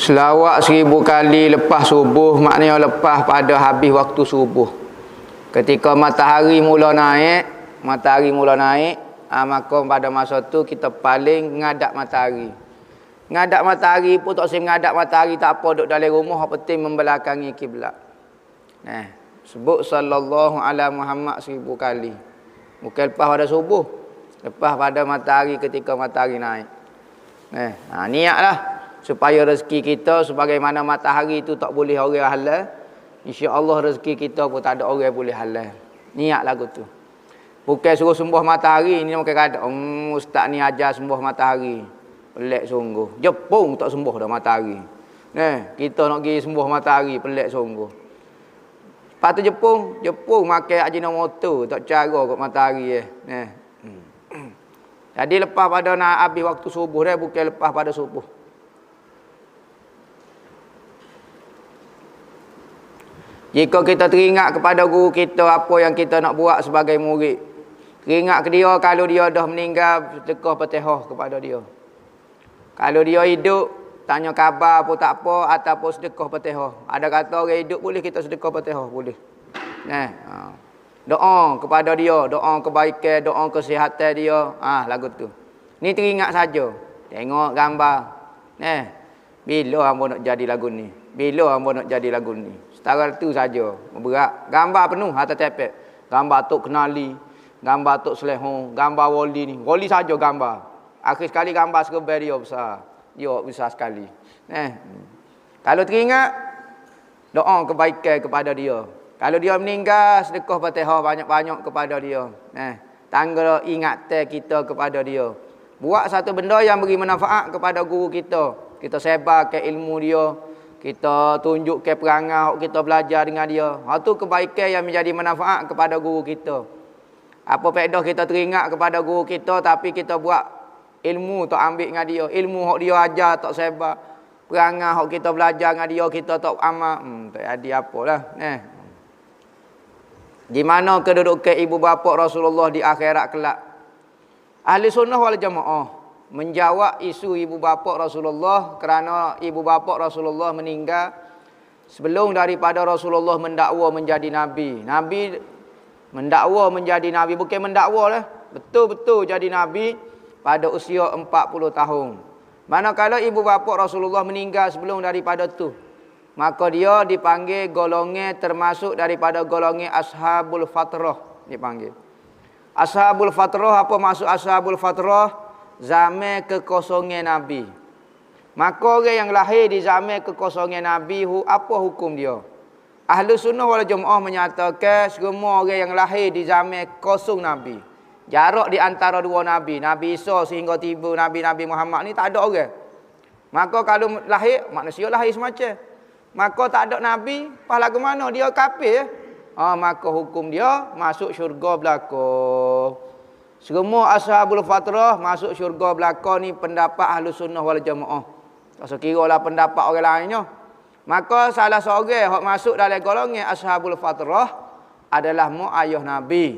Selawat 1000 kali lepas subuh, maknanya lepas pada habis waktu subuh. Ketika matahari mula naik, maka pada masa tu kita paling ngadap matahari. Ngadap matahari pun tak usah ngadap matahari, tak apa, duduk dalam rumah, penting membelakangi kiblat. Sebut sallallahu ala Muhammad 1000 kali. Bukan lepas pada subuh, lepas pada matahari, ketika matahari naik. Niatlah supaya rezeki kita sebagaimana matahari itu tak boleh orang halal, insya-Allah rezeki kita pun tak ada orang boleh halal. Niat lagu tu. Bukan suruh sembah matahari, ini makan kata ustaz ni ajar sembah matahari. Pelik sungguh. Jepun tak sembah dah matahari. Kita nak pergi sembah matahari, pelik sungguh. Lepas tu Jepun makan ajinomoto, tak cara kat matahari Jadi lepas pada nak habis waktu subuh dah, bukan lepas pada subuh. Jika kita teringat kepada guru kita apa yang kita nak buat sebagai murid, teringat ke dia kalau dia dah meninggal, sedekah Fatihah kepada dia. Kalau dia hidup, tanya khabar pun tak apa, ataupun sedekah Fatihah. Ada kata orang hidup boleh kita sedekah Fatihah, boleh. Doa kepada dia, doa kebaikan, doa kesihatan dia. Lagu tu. Ni teringat saja. Tengok gambar. Bila hangpa nak jadi lagu ni? Bila hangpa nak jadi lagu ni? Setara tu saja. Berat. Gambar penuh atas tepek. Gambar Tok Kenali, gambar Tok Selehong, gambar Wali ni. Wali saja gambar. Akhir sekali gambar serba dia besar. Dia besar sekali. Kalau teringat, doa kebaikan kepada dia. Kalau dia meninggal, sedekah Fatihah banyak-banyak kepada dia. Tangga ingatan kita kepada dia. Buat satu benda yang beri manfaat kepada guru kita. Kita sebarkan ilmu dia. Kita tunjuk ke perangai, kita belajar dengan dia. Itu kebaikan yang menjadi manfaat kepada guru kita. Apa faedah kita teringat kepada guru kita, tapi kita buat ilmu tak ambil dengan dia. Ilmu yang dia ajar tak sebar. Perangai yang kita belajar dengan dia, kita tak amal. Tak jadi apalah. Di mana kedudukan ibu bapa Rasulullah di akhirat kelak? Ahli sunnah wal jamaah menjawab isu ibu bapa Rasulullah kerana ibu bapa Rasulullah meninggal sebelum daripada Rasulullah mendakwa menjadi nabi. Nabi mendakwa menjadi nabi, bukan mendakwa lah. Betul-betul jadi nabi pada usia 40 tahun. Manakala ibu bapa Rasulullah meninggal sebelum daripada tu, maka dia dipanggil golongan termasuk daripada golongan ashabul fatrah dipanggil. Ashabul fatrah, apa maksud ashabul fatrah? Zaman kekosongan Nabi. Maka orang yang lahir di zaman kekosongan Nabi, apa hukum dia? Ahlu sunnah wal jamaah menyatakan semua orang yang lahir di zaman kosong Nabi, jarak di antara dua Nabi, Nabi Isa sehingga tiba Nabi Muhammad ni tak ada orang. Maka kalau lahir, manusia lahir semacam, maka tak ada Nabi, pas lagu mana dia kafir. Maka hukum dia masuk syurga belaka. Semua ashabul fatrah masuk syurga belaka, ni pendapat ahlu sunnah wal jamaah. Tak sekira lah pendapat orang lainnya. Maka salah seorang yang masuk dalam golongan ashabul fatrah adalah mak ayah Nabi.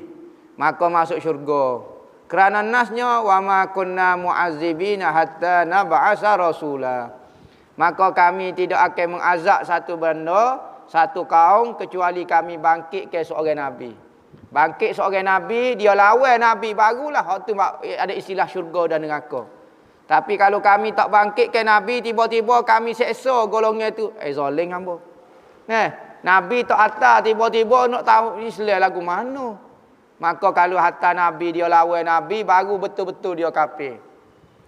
Maka masuk syurga. Kerana nasnya wa ma kunna mu'azzibina hatta nab'asa rasula. Maka kami tidak akan mengazab satu benda, satu kaum kecuali kami bangkitkan seorang Nabi. Bangkit seorang Nabi, dia lawan Nabi, barulah waktu ada istilah syurga dan neraka. Tapi kalau kami tak bangkitkan Nabi, tiba-tiba kami seksa golongan itu, zalim hamba. Nabi tak atas, tiba-tiba nak tahu Islam lagu mana. Maka kalau hatta Nabi dia lawan Nabi, baru betul-betul dia kafir.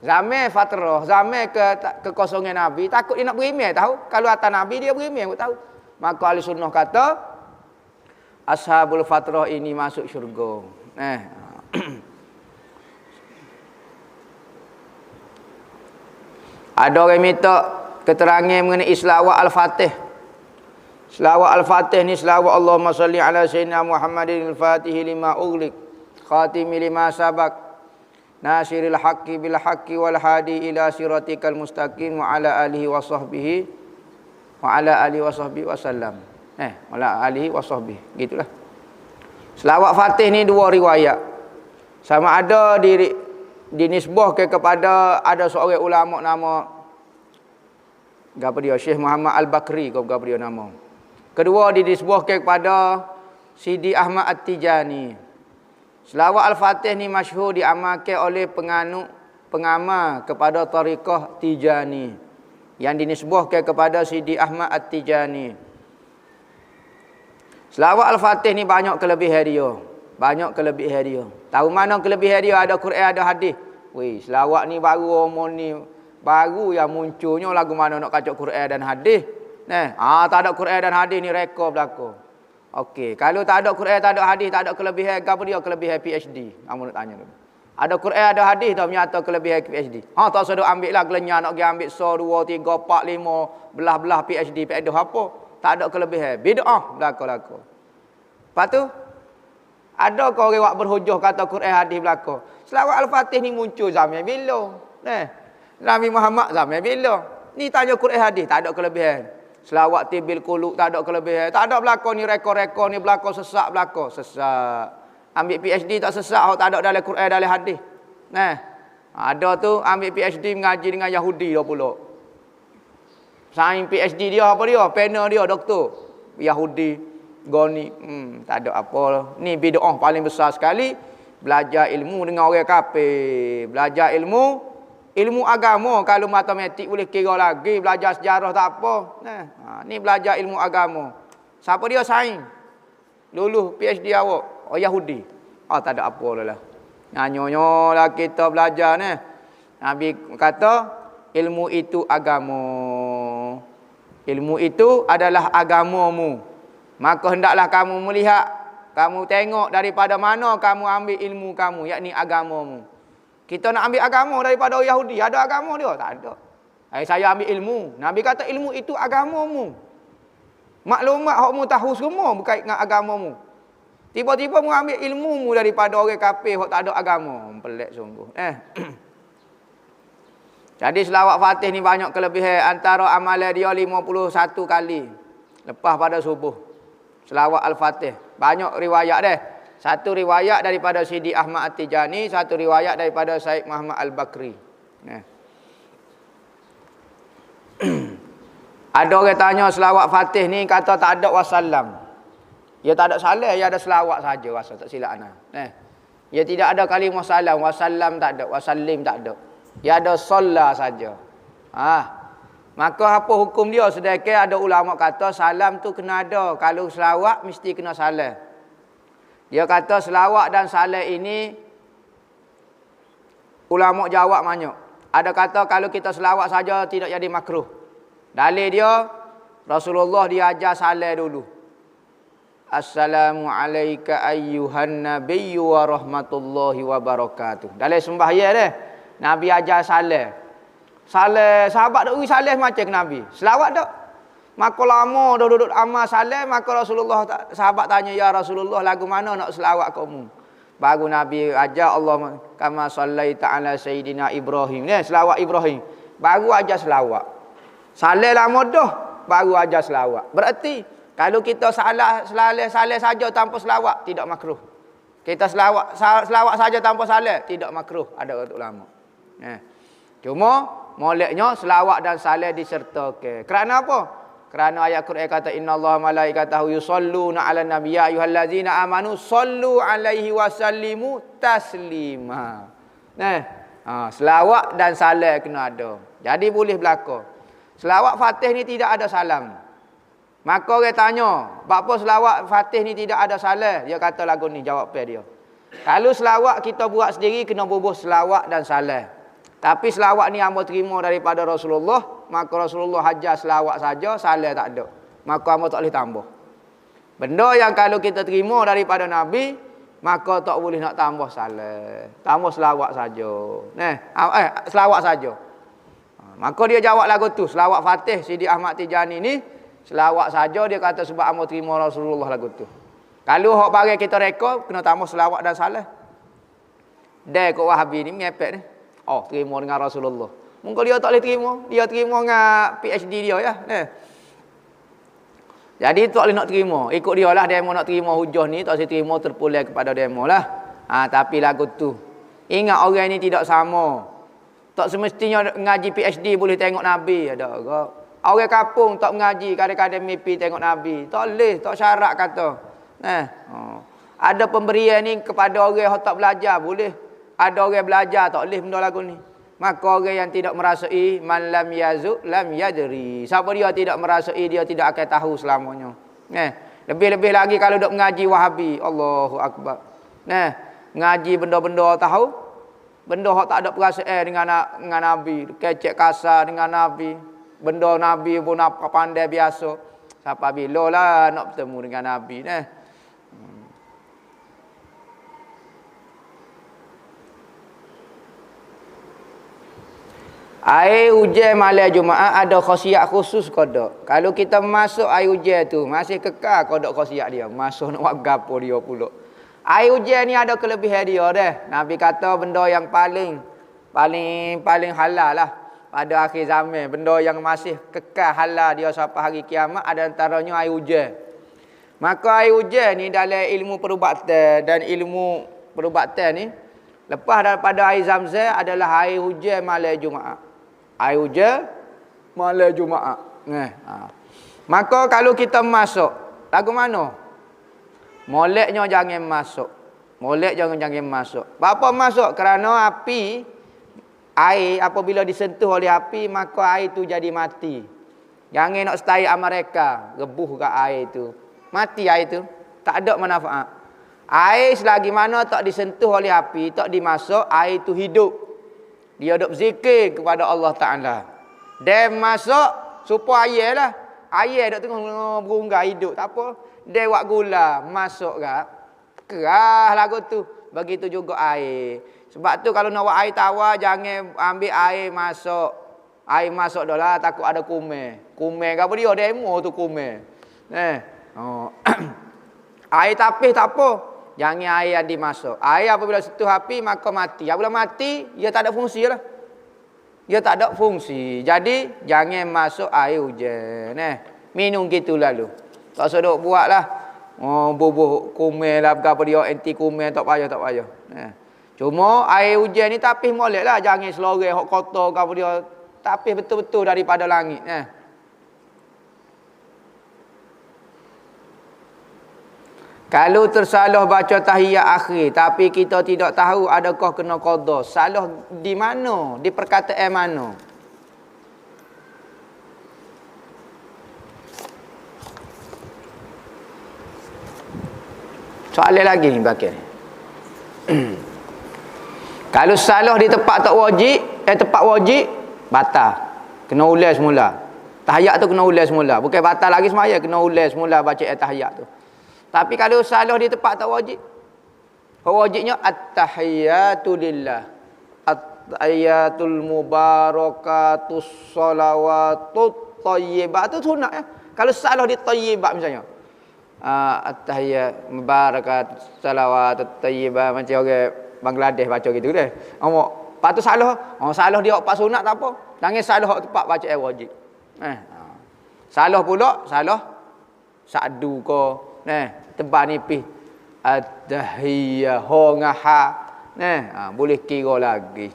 Zaman fatrah, zaman kekosongan Nabi, takut dia nak berimeh tahu. Kalau hatta Nabi dia berimeh tahu. Maka ahli sunnah kata ashabul fatrah ini masuk syurga. Ada orang minta keterangan mengenai selawat al-fatih. Selawat al-fatih ni selawat Allahumma salli ala sayyidina Muhammadin al-fatihi lima ughliq khatimi lima sabaq nasiril haqqi bil haqqi wal hadi ila siratikal mustaqim wa ala alihi wa sahbihi wasallam. Wala alihi wa sahbihi. Gitulah. Selawat Fatih ni dua riwayat. Sama ada dinisbahkan kepada ada seorang ulama nama Gapo dia? Syekh Muhammad Al-Bakri gapo dia nama. Kedua disebutkan kepada Sidi Ahmad At-Tijani. Selawat Al-Fatih ni masyhur diamalkan oleh pengamal kepada tariqah Tijani yang dinisbahkan kepada Sidi Ahmad At-Tijani. Selawat Al-Fatih ni banyak kelebihan dia. Banyak kelebihan dia. Tahu mana kelebihan dia? Ada Quran, ada hadis. Weh, selawat ni baru omong ni baru yang munculnya lagu mana nak kacau Quran dan hadis. Tak ada Quran dan hadis ni rekod belaka. Okey, kalau tak ada Quran, tak ada hadis, tak ada kelebihan, apa dia kelebihan PhD? Kamu nak tanya dulu. Ada Quran, ada hadis tak menyata kelebihan PhD? Tak sedok ambil lah gelenyah nak pergi ambil 2, 3, 4, 5 belah-belah PhD, PhD apa? Tak ada kelebihan. Bid'ah belaka-belaka. Lepas tu ada kau orang buat berhujah kata Quran hadis belaka. Selawat Al-Fatih ni muncul zaman bila? Nabi Muhammad zaman bila? Ni tanya Quran hadis, tak ada kelebihan. Selawat tibil qulub tak ada kelebihan. Tak ada belaka ni rekod-rekod ni belaka sesak belaka. Sesak. Ambil PhD tak sesak, tak ada dalam Quran dalam hadis. Ada tu ambil PhD mengaji dengan Yahudi dah pula. Saing PhD dia apa dia? Panel dia doktor. Yahudi, Goni. Tak ada apa. Ni bid'ah paling besar sekali. Belajar ilmu dengan orang kafir. Belajar ilmu agama. Kalau matematik boleh kira lagi. Belajar sejarah tak apa. Ni belajar ilmu agama. Siapa dia saing? Lulus PhD awak. Oh Yahudi. Tak ada apa lah. Nyanyonya lah kita belajar ni. Nabi kata ilmu itu agama. Ilmu itu adalah agamamu. Maka hendaklah kamu melihat, kamu tengok daripada mana kamu ambil ilmu kamu, yakni agamamu. Kita nak ambil agama daripada orang Yahudi, ada agama dia? Tak ada. Saya ambil ilmu. Nabi kata ilmu itu agamamu. Maklumat hak mu tahu semua berkait dengan agamamu. Tiba-tiba mu ambil ilmumu daripada orang kafir hak tak ada agama. Pelik sungguh. Jadi selawat Fatih ni banyak kelebihan. Antara amalan dia 51 kali lepas pada subuh. Selawat Al-Fatih. Banyak riwayat deh. Satu riwayat daripada Sidi Ahmad At-Tijani, satu riwayat daripada Syekh Muhammad Al-Bakri. Ada orang tanya selawat Fatih ni kata tak ada wassalam. Ya tak ada salam, ya ada selawat saja wasal, tak silap ana. Ya tidak ada kalimah salam, wassalam tak ada, wassalim tak ada. Ya ada solla saja. Maka apa hukum dia? Sedekah ada ulama kata salam tu kena ada. Kalau selawat mesti kena salam. Dia kata selawat dan salam ini ulama jawab banyak. Ada kata kalau kita selawat saja tidak jadi makruh. Dalil dia Rasulullah dia ajar salam dulu. Assalamu alayka ayyuhan nabiyyu wa rahmatullahi wa barakatuh. Dalam sembahyang dia Nabi ajar salam. Salam sahabat dak ui salam macam ke Nabi. Selawat dak. Maka lama dah duduk amal salam, maka Rasulullah sahabat tanya ya Rasulullah lagu mana nak selawat kamu? Baru Nabi ajar Allah kama sallaita ala sayyidina Ibrahim. Ni selawat Ibrahim. Baru ajar selawat. Salam lama dah baru ajar selawat. Berarti kalau kita salah saja tanpa selawat tidak makruh. Kita selawat saja tanpa salam tidak makruh, ada ulama. Cuma moleknya selawat dan salam disertakan. Kerana apa? Kerana ayat Quran kata innallaha malaikatahu yusalluna 'alan nabiy ya ayyuhallazina amanu sallu 'alaihi wa sallimu taslima. Selawat dan salam kena ada. Jadi boleh berlaku. Selawat Fatih ni tidak ada salam. Maka orang tanya, apa selawat Fatih ni tidak ada salam? Dia kata lagu ni, jawab dia. Kalau selawat kita buat sendiri, kena bubuh selawat dan salam. Tapi selawat ni hamba terima daripada Rasulullah, maka Rasulullah hajar selawat saja, salam tak ada. Maka hamba tak boleh tambah. Benda yang kalau kita terima daripada Nabi, maka tak boleh nak tambah salam. Tambah selawat saja. Selawat saja. Maka dia jawab lagu tu, selawat Fatih Sidi Ahmad Tijani ni, selawat saja dia kata sebab hamba terima Rasulullah lagu tu. Kalau hak barang kita rekod kena tambah selawat dan salam. Dah kok Wahabi ni ngepek ni. Terima dengan Rasulullah. Mungkin dia tak boleh terima, dia terima dengan PhD dia ya. Jadi tak boleh nak terima. Ikut dia lah demo nak terima hujah ni, tak boleh terima terpulang kepada demo lah. Tapi lagu tu. Ingat orang ni tidak sama. Tak semestinya ngaji PhD boleh tengok Nabi ada ke? Orang kampung tak mengaji, kadang-kadang mimpi tengok Nabi. Tak boleh, tak syarat kata. Ada pemberian ni kepada orang yang tak belajar, boleh. Ada orang belajar, tak boleh benda lagu ni. Maka orang yang tidak merasai, man lam yazuk lam yadri. Siapa dia tidak merasai, dia tidak akan tahu selamanya. Lebih-lebih lagi kalau duk mengaji Wahabi. Allahu Akbar. Ngaji benda-benda tahu. Benda hak tak ada perasaan dengan Nabi. Kecek kasar dengan Nabi. Benda Nabi pun apa pandai biasa. Siapa bila lah nak bertemu dengan Nabi ni. Air hujan malam Jumaat ada khasiat khusus ke tak? Kalau kita masuk air hujan tu masih kekal ke tak khasiat dia? Masuk nak buat gapo dia pula. Air hujan ni ada kelebihan dia dah. Nabi kata benda yang paling halal lah pada akhir zaman. Benda yang masih kekal halal dia sampai hari kiamat ada antaranya air hujan. Maka air hujan ni dalam ilmu perubatan dan ilmu perubatan ni lepas daripada air Zam-Zam adalah air hujan malam Jumaat. Air hujan malam Jumaat. Maka kalau kita masuk lagu mana? Moleknya jangan masuk. Molek jangan masuk. Apa masuk? Kerana api air apabila disentuh oleh api maka air itu jadi mati. Jangan nak stay mereka rebuh ke air itu. Mati air itu. Tak ada manfaat. Air selagi mana tak disentuh oleh api, tak dimasuk, air itu hidup. Dia duk zikir kepada Allah Ta'ala. Dia masuk supaya air lah. Air duk tengok berunggai hidup. Tak apa. Dia buat gula. Masuk ke. Kerah lagu tu. Begitu juga air. Sebab tu kalau nak buat air tawar, jangan ambil air masuk. Air masuk dah lah. Takut ada kumen. Kumen ke apa dia? Demo tu kumen. Air tapis tak apa. Jangan air yang dimasuk. Air apabila sentuh api maka mati. Apabila mati, dia tak ada fungsi lah. Dia tak ada fungsi. Jadi, jangan masuk air hujan. Minum gitu lalu. Tak seduk buat lah. Bubuh kumen lah. Apa dia anti kumen. Tak payah. Cuma air hujan ni tapis molek lah. Jangan selorang hok kotor ke apa dia. Tapis betul-betul daripada langit. Kalau tersalah baca tahiyat akhir tapi kita tidak tahu adakah kena qada, salah di mana? Di perkataan mana? Soalan lagi ni bakal. Kalau salah di tempat tak wajib, tempat wajib batal. Kena ulang semula. Tahiyat tu kena ulang semula. Bukan batal lagi semaya, kena ulang semula baca tahiyat tu. Tapi kalau salah di tempat tak wajib. Wajibnya at-tahiyatu lillah. At-tahiyatul mubarakatus salawatut thayyibat. Itu sunat ya. Kalau salah di thayyibat misalnya. At-tahiyat mubarakat salawatut thayyibat. Macam orang Bangladesh baca gitu deh. Lepas tu salah. Salah dia pak sunat tak apa. Jangan salah tempat baca wajib. Salah pula. Salah sa'du ko. Tebal nipis at-tahiyyah ho ngaha boleh kira lagi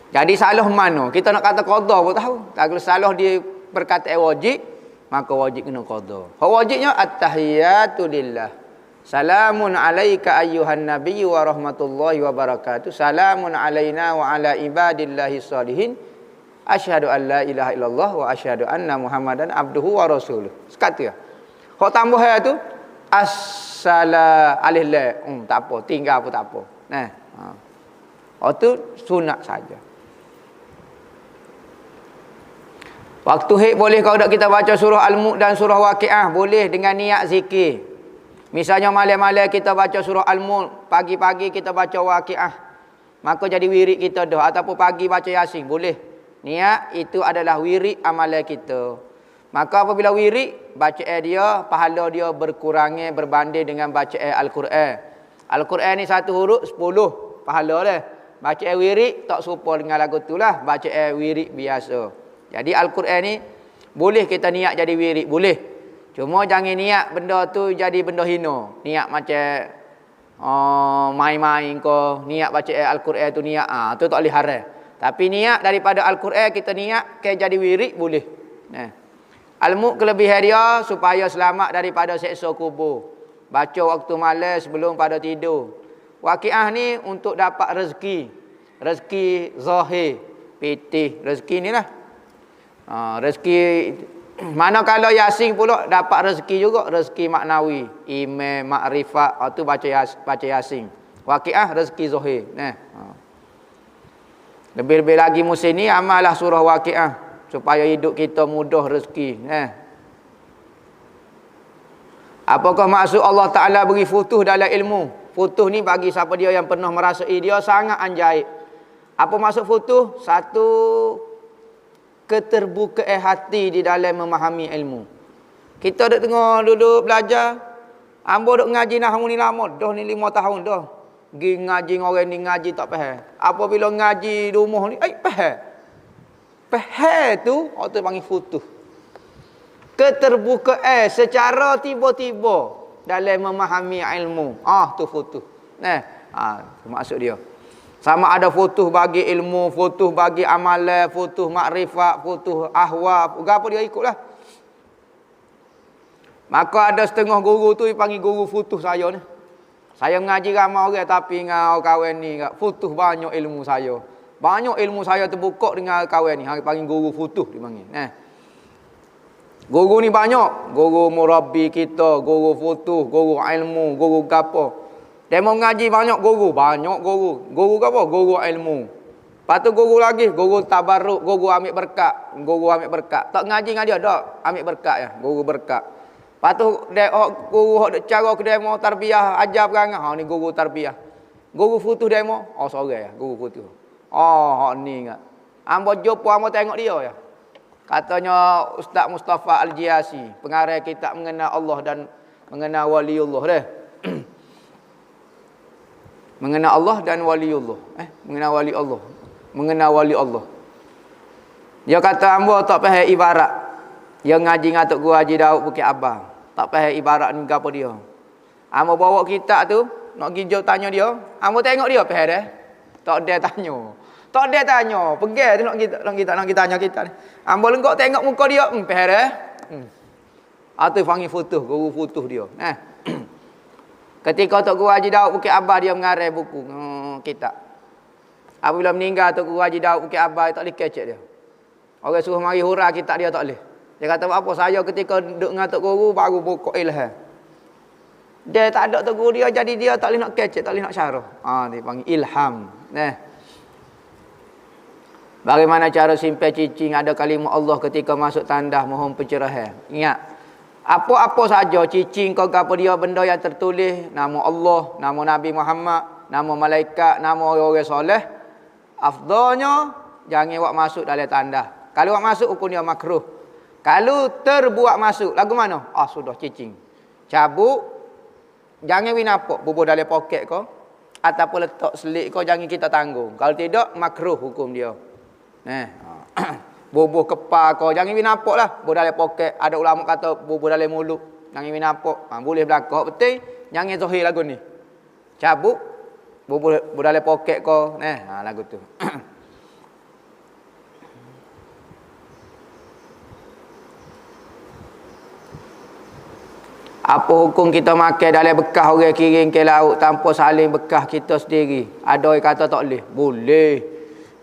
jadi salah mana kita nak kata qada pun tahu. Kalau salah dia perkataan wajib maka wajib kena qada. Wajibnya at-tahiyyatu lillah. Salamun alayka ayyuhan nabiyyu wa rahmatullahi wa barakatuh. Salamun alaina wa ala ibadillahi salihin. Asyhadu an la ilaha illallah wa asyhadu anna Muhammadan abduhu wa rasuluh. Sekata ya. Kau tambah tu as-sala alif lam. Tak apa, tinggal pun tak apa. Tu sunat saja. Waktu hik boleh kau tak kita baca surah Al-Mulk dan surah Waqiah, boleh dengan niat zikir. Misalnya malam-malam kita baca surah Al-Mulk, pagi-pagi kita baca Waqiah. Maka jadi wirid kita dah, ataupun pagi baca Yasin, boleh. Niat itu adalah wirid amalan kita. Maka apabila wirid, bacaan dia, pahala dia berkurangnya berbanding dengan bacaan Al-Quran. Al-Quran ni satu huruf 10 pahala dia. Bacaan wirid tak serupa dengan lagu tu lah. Bacaan wirid biasa. Jadi Al-Quran ni boleh kita niat jadi wirid, boleh. Cuma jangan niat benda tu jadi benda hina. Niat macam main-main ke, niat bacaan Al-Quran tu niat, tu tak boleh haram. Tapi niat daripada Al-Quran kita niat ke jadi wirid boleh. Al-Mu' kelebihan dia supaya selamat daripada seksa kubur. Baca waktu malam sebelum pada tidur. Waqiah ni untuk dapat rezeki. Rezeki zahir, pitih. Rezeki ni lah. Rezeki mana kalau Yasin pula dapat rezeki juga, rezeki maknawi, iman, makrifat, itu baca Yasin. Waqiah rezeki zahir. Lebih-lebih lagi musim ni amallah surah Waqiah supaya hidup kita mudah rezeki. Apakah maksud Allah Ta'ala beri futuh dalam ilmu? Futuh ni bagi siapa dia yang pernah merasai dia sangat anjaib. Apa maksud futuh? Satu, keterbukaan hati di dalam memahami ilmu. Kita duk tengok duduk belajar, ambo duk ngaji nahwu ni lama dah, ni 5 tahun dah. Gi ngaji orang ni ngaji tak faham. Apabila ngaji di rumah ni, faham. Faham tu, orang tu panggil futuh. Keterbukaan secara tiba-tiba dalam memahami ilmu. Tu futuh. Maksud dia. Sama ada futuh bagi ilmu, futuh bagi amalan, futuh makrifat, futuh ahwal, apa dia ikutlah. Maka ada setengah guru tu panggil guru futuh saya ni. Saya ngaji ramai orang tapi dengan kawan ni futuh banyak ilmu saya. Banyak ilmu saya terbuka dengan kawan ni, panggil guru futuh dipanggil. Guru ni banyak, guru murabbi kita, guru futuh, guru ilmu, guru gapo. Demo ngaji banyak guru. Guru apa? Guru ilmu. Lepas tu guru lagi, guru tabarruk, guru ambil berkat. Tak ngaji dengan dia, tak ambil berkat ya, guru berkat. Lepas tu guru cara ke demo tarbiyah, ajar perangai. Ni guru tarbiyah. Guru futuh demo, seorang ya, guru futuh. Ni ingat. Ambo jumpa, ambo tengok dia ya. Katanya Ustaz Mustafa Al-Jiasi, pengarang kitab mengenal Allah dan mengenal waliullah dah. Mengenal Allah dan waliullah. Mengenal wali Allah. Mengenal wali Allah. Dia kata hamba tak faham ibarat. Dia ngaji dengan Tok Guru Haji Daud Bukit Abang. Tak faham ibarat ni apa dia. Hamba bawa kitab tu, nak pergi tanya dia. Hamba tengok dia faham dah. Tak ada tanya. Tak ada tanya. Pergi tu nak kita tanya kita ni. Hamba lenggok tengok muka dia, faham dah. Itu panggil futuh, guru futuh dia. Ketika Tok Guru Haji Daud Bukit Abah dia mengarang buku kitab. Apabila meninggal Tok Guru Haji Daud Bukit Abah tak boleh kecek dia. Orang suruh mari hurah kitab dia tak boleh. Dia kata apa saya ketika duduk dengan Tok Guru baru buku ilham. Dia tak ada Tok Guru dia jadi dia tak boleh nak kecek, tak boleh nak syarah. Dia panggil ilham. Bagaimana cara simpan cicing ada kalimah Allah ketika masuk tandas mohon pencerahan. Ingat. Apa-apa saja cicing kau apa dia benda yang tertulis nama Allah, nama Nabi Muhammad, nama malaikat, nama orang-orang soleh, afdalnya jangan awak masuk dalam tandas. Kalau awak masuk hukum dia makruh. Kalau terbuat masuk lagu mana? Sudah cicing. Cabut, jangan winapok bubuh dalam poket kau ataupun letak selik kau, jangan kita tanggung. Kalau tidak makruh hukum dia. Bubuh kepal kau, jangan winapok lah. Bubuh dalam poket. Ada ulama kata bubuh dalam mulut, jangan winapok. Boleh belakang. Betul, jangan zahir lagu ni. Cabut, bubuh dalam poket kau. Lagu tu. Apa hukum kita makan dalam bekas orang kirim ke laut tanpa saling bekas kita sendiri? Ada orang kata tak boleh. Boleh.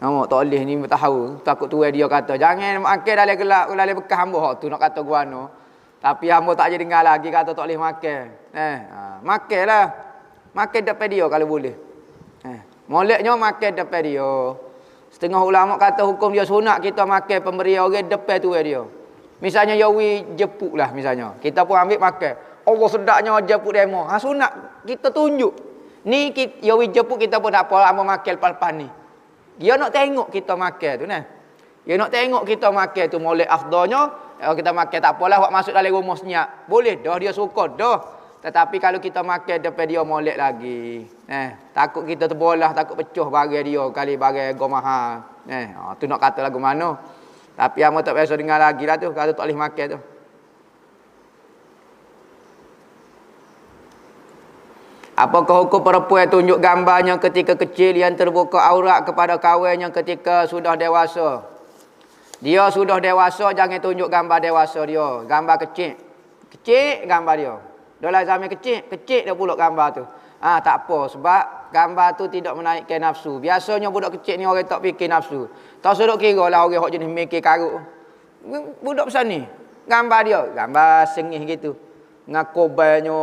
Nampak tak boleh ni tahu. Takut tuai dia kata jangan makan dalam gelap, dalam bekas hamba. Tu nak kata guano. Tapi hamba tak jadi dengar lagi kata tak boleh makan. Makanlah. Makan depan dia kalau boleh. Moleknya makan depan dia. Setengah ulama kata hukum dia sunat kita makan pemberian orang depan tuai dia. Misalnya yawi jepuk lah misalnya. Kita pun ambil makan. Allah sedaknya jepuk demo. Sunat kita tunjuk. Ni yawi jepuk kita pun tak apa hamba makan lepas ni. Dia nak tengok kita makan tu nah. Dia nak tengok kita makan tu molek afdalnya. Kita makan tak apalah awak masuk dalam rumah senyap. Boleh dah dia suka dah. Tetapi kalau kita makan depan dia molek lagi. Takut kita terbolah, takut pecah bagi dia kali bagi go mahal. Tu nak kata lagu mana. Tapi hang tak biasa dengar lagi lah tu kata tak boleh makan tu. Apakah hukum perempuan tunjuk gambarnya ketika kecil yang terbuka aurat kepada kawannya ketika sudah dewasa? Dia sudah dewasa, jangan tunjuk gambar dewasa dia. Gambar kecil. Kecil gambar dia. Dalam zaman kecil, kecil dia pulak gambar tu. Tak apa. Sebab gambar tu tidak menaikkan nafsu. Biasanya budak kecil ni orang tak fikir nafsu. Tak sedok kira lah orang yang jenis mikir karut. Budak besar ni. Gambar dia. Gambar sengih gitu. Ngakobannya,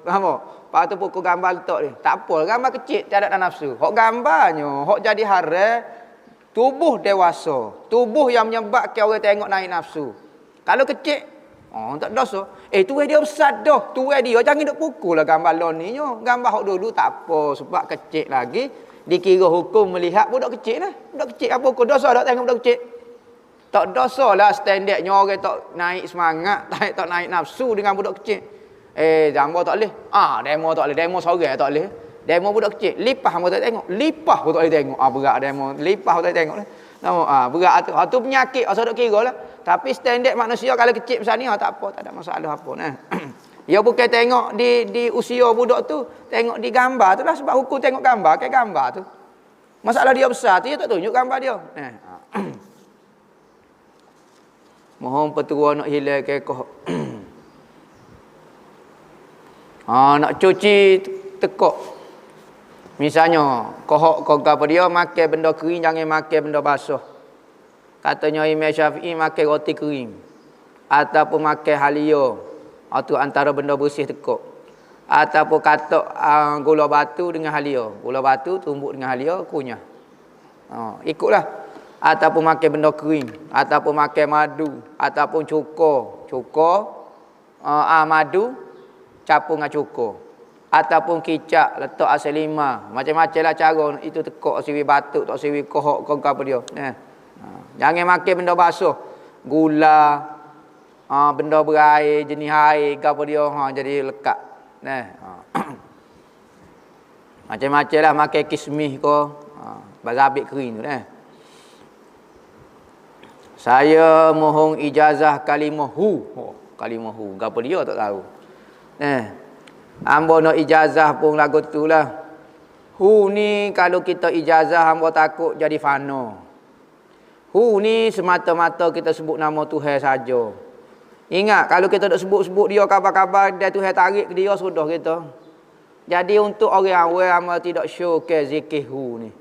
apa? Lepas tu pukul gambar letak dia. Tak apa. Gambar kecil, tak ada nafsu. Hak gambarnya, hak jadi haram. Tubuh dewasa. Tubuh yang menyebabkan orang tengok naik nafsu. Kalau kecil, tak dosa. Tu dia besar dah. Tu dia. Jangan duk pukul lah gambar lon ni. Gambar hak dulu tak apa. Sebab kecil lagi. Dikira hukum melihat budak kecil lah. Budak kecil apa hukum? Dosa tak tengok budak kecil? Tak dosa lah standardnya orang tak naik semangat. Tak naik nafsu dengan budak kecil. Demo tak boleh. Demo tak boleh. Demo seorang tak boleh. Demo budak kecil, lipah pun tak tengok. Lipah pun tak boleh tengok. Berat demo. Lipah pun tak tengok. Berat tu. Tu penyakit. Asal tak kira lah. Tapi standard manusia kalau kecil macam ni, tak apa. Tak ada masalah apa. Nah. Ya bukan tengok di usia budak tu. Tengok di gambar tu lah. Sebab hukum tengok gambar. Kayak gambar tu. Masalah dia besar tu, dia tak tunjuk gambar dia. Mohon petua nak hilang kekoh. Nak cuci tekuk. Misalnya, kohok apa dia, makan benda kering, jangan makan benda basah. Katanya Imam Syafi'i makan roti kering. Ataupun makan halia. Itu antara benda bersih tekuk. Ataupun katak gula batu dengan halia. Gula batu tumbuk dengan halia, kunyah. Ikutlah. Ataupun makan benda kering. Ataupun makan madu. Ataupun cukur. Madu campur dengan cukur. Ataupun kicap letak asal lima. Macam-macam lah cara itu tekuk siwi batuk, tak siwi kohok kau apa dia. Jangan makan benda basuh. Gula, benda berair, jenis air, apa dia, jadi lekat. Macam-macam lah makan kismis ko, bazabit kering tu. Saya mohon ijazah kalimah hu. Kalimah hu, apa dia tak tahu. Hamba nak ijazah pun lagu tu lah. Hu ni kalau kita ijazah hamba takut jadi fana. Hu ni semata-mata kita sebut nama Tuhan saja. Ingat kalau kita tak sebut-sebut dia kabar-kabar dia Tuhan tarik ke dia sudah kita. Jadi untuk orang awam hamba tidak show ke zikir hu ni.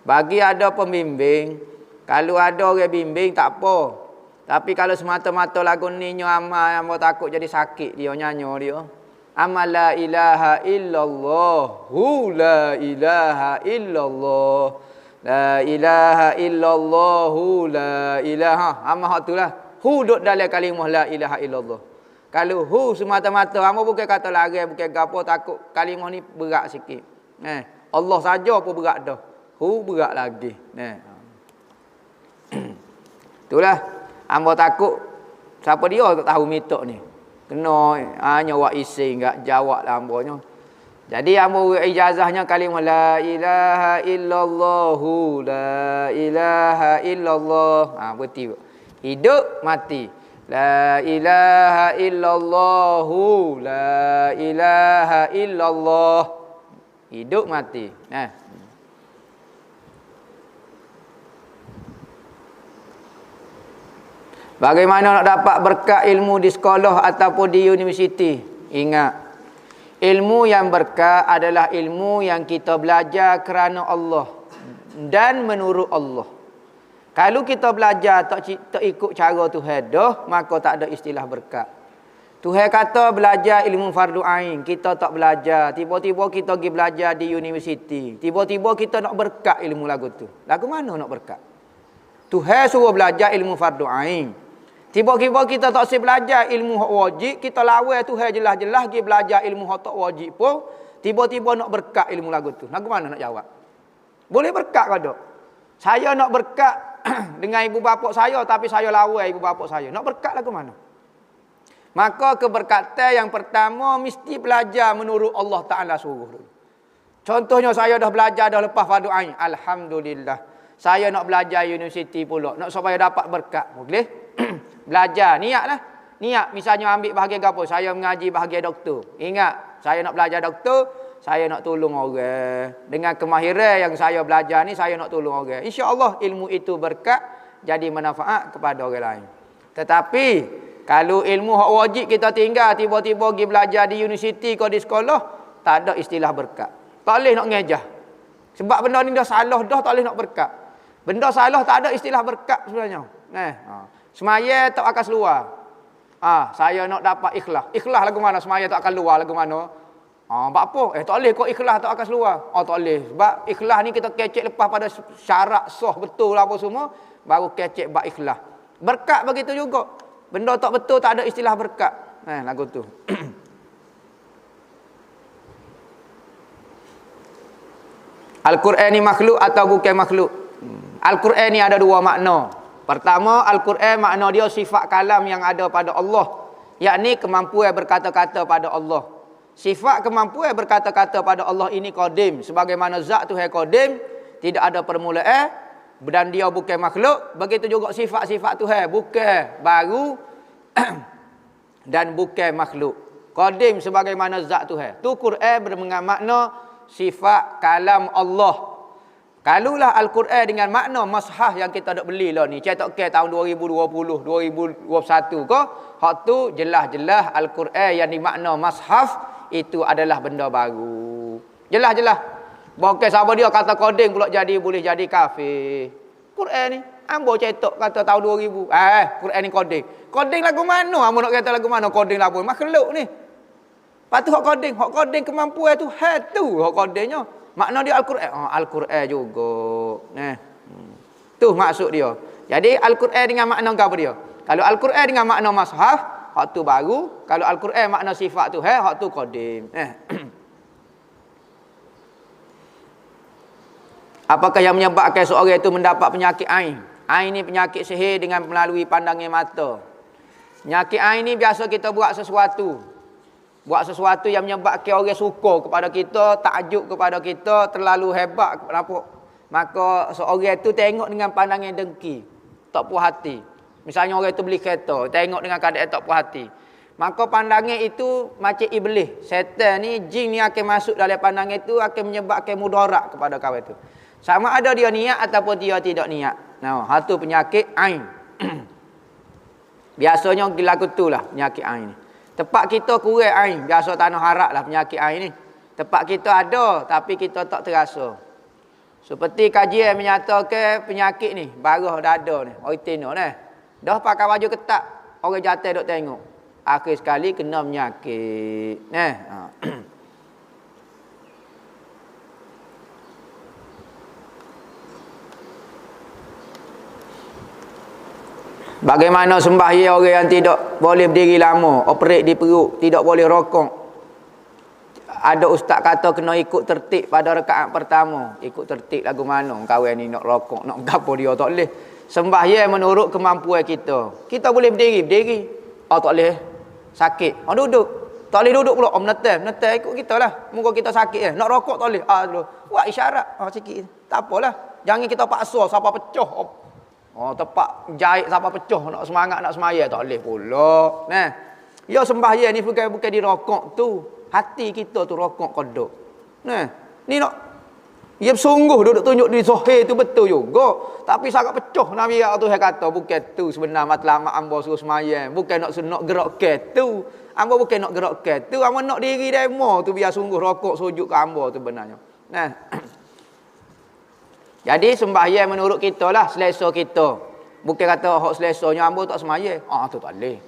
Bagi ada pembimbing, kalau ada orang bimbing tak apa. Tapi kalau semata-mata lagu ni hamba takut jadi sakit dia nyanyi dia. Amal la ilaha illallah, hu la ilaha illallah, la ilaha illallah, hu la ilaha. Amal tu lah. Hu duduk dalam kalimah la ilaha illallah. Kalau hu semata-mata, hamba bukan kata larang, bukan gapo, takut kalimah ni berat sikit. Allah saja pun berat dah. Hu berat lagi. Itulah. Hamba takut siapa dia tak tahu mitok ni. Kena hanya wak isi enggak jawab lah hambanya. Jadi hamba ijazahnya kalimah la ilaha illallah, la ilaha illallah. Berhenti. Hidup mati. La ilaha illallah, la ilaha illallah. Hidup mati. Bagaimana nak dapat berkat ilmu di sekolah ataupun di universiti? Ingat, ilmu yang berkat adalah ilmu yang kita belajar kerana Allah dan menurut Allah. Kalau kita belajar tak ikut cara Tuhan dah, maka tak ada istilah berkat. Tuhan kata belajar ilmu fardu ain, kita tak belajar. Tiba-tiba kita pergi belajar di universiti. Tiba-tiba kita nak berkat ilmu lagu tu. Lagu mana nak berkat? Tuhan suruh belajar ilmu fardu ain. Tiba-tiba kita tak sempat belajar ilmu hak wajib, kita lawan Tuhan jelas-jelas pergi belajar ilmu hak tak wajib pun, tiba-tiba nak berkat ilmu lagu tu. Lagu mana nak jawab? Boleh berkat ke tak? Saya nak berkat dengan ibu bapa saya, tapi saya lawan ibu bapa saya. Nak berkat lagu mana? Maka keberkatan yang pertama mesti belajar menurut Allah Ta'ala suruh dulu. Contohnya saya dah belajar dah lepas fardu ain. Alhamdulillah. Saya nak belajar universiti pula. Nak supaya dapat berkat. Boleh? Belajar. Niatlah. Niat. Misalnya ambil bahagian apa? Saya mengaji bahagian doktor. Ingat. Saya nak belajar doktor, saya nak tolong orang. Dengan kemahiran yang saya belajar ni, saya nak tolong orang. InsyaAllah ilmu itu berkat, jadi manfaat kepada orang lain. Tetapi, kalau ilmu hak wajib kita tinggal, tiba-tiba pergi belajar di universiti ke di sekolah, tak ada istilah berkat. Tak boleh nak ngejah. Sebab benda ni dah salah dah, tak boleh nak berkat. Benda salah tak ada istilah berkat sebenarnya. Semaya tak akan keluar. Saya nak dapat ikhlas. Ikhlas lagu mana? Semaya tak akan keluar lagu mana? Sebab apa? Tak boleh kok ikhlas tak akan keluar. Tak boleh. Sebab ikhlas ni kita kecek lepas pada syarat sah betul apa semua, baru kecek bab ikhlas. Berkat begitu juga. Benda tak betul tak ada istilah berkat. Lagu tu. Al-Quran ni makhluk atau bukan makhluk? Al-Quran ni ada dua makna. Pertama, Al-Quran makna dia sifat kalam yang ada pada Allah, yakni kemampuan berkata-kata pada Allah. Sifat kemampuan berkata-kata pada Allah ini qadim, sebagaimana zat Tuhan qadim, tidak ada permulaan dan dia bukan makhluk. Begitu juga sifat-sifat Tuhan bukan baru dan bukan makhluk. Qadim sebagaimana zat Tuhan. Tu Quran bermakna sifat kalam Allah. Kalulah Al-Quran dengan makna mashaf yang kita nak beli lah ni, cetak ke tahun 2020, 2021 ke, hak tu jelas-jelas Al-Quran yang dimakna mashaf itu adalah benda baru. Jelas-jelas. Bukan siapa dia kata coding pula jadi boleh jadi kafir. Quran ni ambo cetak kata tahun 2000. Quran ni coding. Coding lagu mana? Ambo nak kata lagu mana coding lagu makhluk ni. Patu hak coding kemampuan tu tu hak codingnya. Makna dia Al-Quran. Al-Quran juga. Tu maksud dia. Jadi Al-Quran dengan makna apa dia? Kalau Al-Quran dengan makna mashaf, hak tu baru. Kalau Al-Quran makna sifat tu hak tu qadim. Apakah yang menyebabkan seorang itu mendapat penyakit ain? Ain ni penyakit sihir dengan melalui pandangan mata. Penyakit ain ni biasa kita buat sesuatu yang menyebabkan orang suka kepada kita, takjub kepada kita, terlalu hebat kenapa? Maka seorang itu tengok dengan pandangan dengki, tak puas hati. Misalnya orang itu beli kereta, tengok dengan keadaan tak puas hati. Maka pandangan itu macam iblis, setan ni, jin ni akan masuk dalam pandangan itu, akan menyebabkan mudarat kepada kawan itu. Sama ada dia niat ataupun dia tidak niat. Itu penyakit ain. Biasanya lagu itulah penyakit ain ni. Tempat kita kurang ain, biasa tanah harak lah penyakit ain ni. Tempat kita ada, tapi kita tak terasa. Seperti kajian menyatakan penyakit ni, barah dada ni, oritino ni. Dah pakai baju ketat, orang jatuh duk tengok. Akhir sekali kena penyakit. Bagaimana sembahyang orang yang tidak boleh berdiri lama, operate di perut, tidak boleh rokok. Ada ustaz kata kena ikut tertib pada rakaat pertama. Ikut tertib lagu mana? Kawan ni nak rokok, nak gapo dia tak boleh. Sembahyang menurut kemampuan kita. Kita boleh berdiri. Tak boleh. Sakit. Duduk. Tak boleh duduk pula. Menetem ikut kita lah. Muka kita sakit Nak rokok tak boleh. Buat isyarat. Sikit. Tak apalah. Jangan kita paksa siapa pecah. Tepat jahit siapa pecah nak semangat nak semaya tak boleh pula. Ya sembahyang ni bukan di rokok tu. Hati kita tu rokok kodok. Ni nak ya sungguh duduk tunjuk di zahir tu betul juga. Tapi sangat pecah Nabi tu kata bukan tu sebenar matlamat ambo suruh sembahyang. Bukan nak gerak ke tu. Ambo bukan nak gerak ke tu. Ambo nak diri demo tu biar sungguh rokok sujud ke ambo tu benarnya. Jadi sembahyang menurut kita lah, selesa kita. Bukan kata hak selesanya ambo tak sembahyang. Tu tak boleh.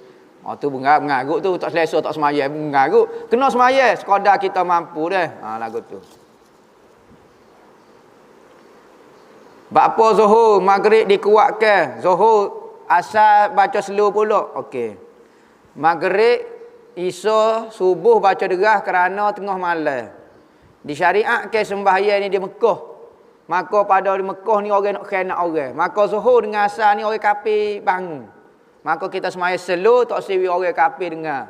Tu mengarut tu, tak selesa tak sembahyang, mengarut. Kena sembahyang sekadar kita mampu dah. Lagu tu. Bapa Zuhur, Maghrib dikuatkan. Zuhur asal baca slow pula. Okey. Maghrib, Isya, subuh baca derah kerana tengah malam. Disyariatkan sembahyang ni di Mekah. Maka pada di Mekah ni orang nak khianat orang. Maka Zuhur dengan asar ni orang kafir bangun. Maka kita sembahyang slow tak sewi orang kafir dengar.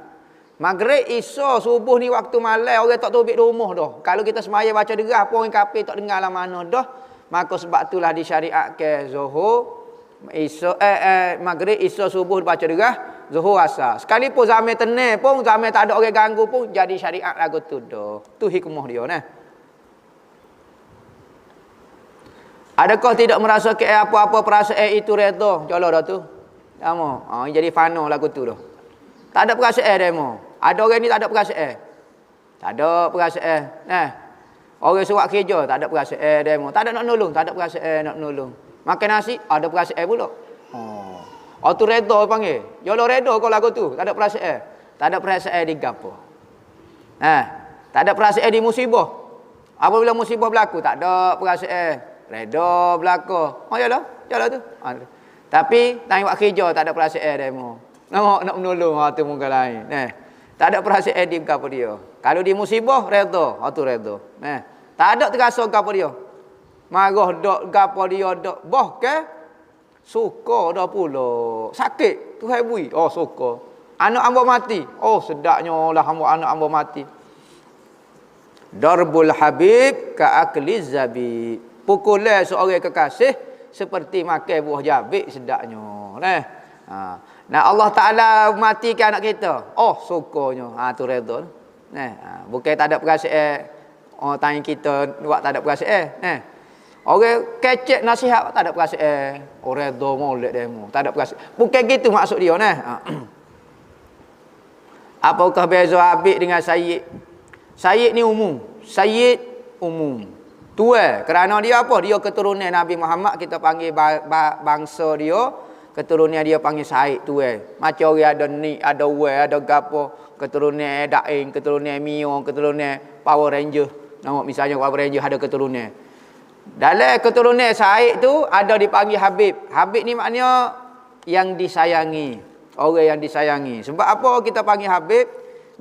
Maghrib, Isya, subuh ni waktu malam orang tak tobik di rumah dah. Kalau kita sembahyang baca derah apa orang kafir tak dengar lah mana dah. Maka sebab itulah disyariatkan Zuhur, Isya, Maghrib, Isya, subuh baca derah zuhur asar. Sekalipun zaman tenang pun, zaman tak ada orang ganggu pun jadi syariat lagu tu dah. Tu hikmah dia nah. Adakah tidak merasa ke apa-apa perasaan itu redha? Jolo dah tu. Demo. Jadi fana lagu tu dah. Tak ada perasaan demo. Ada orang ni tak ada perasaan. Tak ada perasaan. Nah. Orang surat kerja tak ada perasaan demo. Tak ada nak nolong, tak ada perasaan nak nolong. Makan nasi ada perasaan pula. Tu redha panggil. Jolo redha kau lagu tu, tak ada perasaan. Tak ada perasaan di gapo. Tak ada perasaan di musibah. Apabila musibah berlaku tak ada perasaan. Redha berlaku. Yalah tu. Tapi tanya buat kerja tak ada perasaan demo. Nak menolong tu muka lain. Tak ada perasaan di gapo dia. Kalau di musibah redha, tu redha. Tak ada terasa gapo dia. Marah dak gapo dia dak. Boh ke? Suka dah pula. Sakit tu hebui. Suka. Anak hamba mati. Sedapnya lah anak hamba mati. Darbul habib ka akli zabib. Pukulan seorang kekasih seperti makan buah jabik sedapnya. Nah Allah Taala matikan anak kita. Sukanya. Tu redha. Bukan tak ada perasaan. Tanya kita buat tak ada perasaan. Orang kecek nasihat tak ada perasaan. Redha molek demo. Tak ada perasaan. Bukan gitu maksud dia Apakah beza habib dengan sayyid? Sayyid ni umum. Sayyid umum. Tua kerana dia apa? Dia keturunan Nabi Muhammad, kita panggil bangsa dia, keturunan dia panggil Said tua. Macam orang ada ni, ada wei, ada gapo, keturunan Daing, keturunan Mio, keturunan Power Ranger. Nama misalnya Power Ranger ada keturunan. Dalam keturunan Said tu ada dipanggil Habib. Habib ni maknanya yang disayangi. Orang yang disayangi. Sebab apa kita panggil Habib?